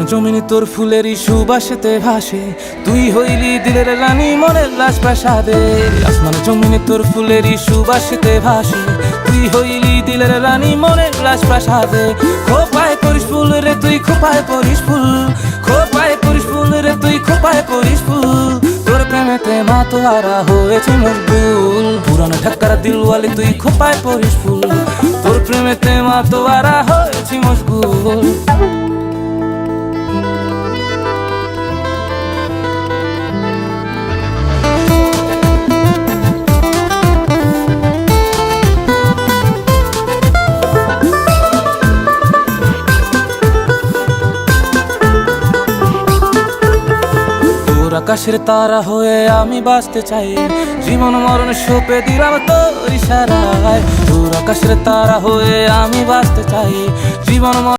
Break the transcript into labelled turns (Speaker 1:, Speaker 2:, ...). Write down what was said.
Speaker 1: জমিনে তোর ফুলেরই সুবাসেতে ভাসে, তুই হইলি দিলের রানী মনের রাজপ্রাসাদে। আসমানে জমিনে তোর ফুলেরই সুবাসেতে ভাসে, তুই হইলি দিলের রানী মনের রাজপ্রাসাদে। খোপায় করিস ফুল রে তুই, খোপায় করিস ফুল, খোপায় করিস ফুল রে তুই, খোপায় করিস ফুল। তোর প্রেমেতে মাতোয়ারা হয়েছে মশগুল, পুরানো ঢাকার দিলওয়ালি তুই খোপায় করিস ফুল। তোর প্রেমেতে মাতোয়ারা হয়েছে মশগুল। আকাশের তারা হয়ে আমি বাঁচতে চাই, জীবন মরণ সঁপে দিলাম তোর ইশারায়। তোর আকাশের তারা হয়ে আমি বাঁচতে চাই, জীবন মরণ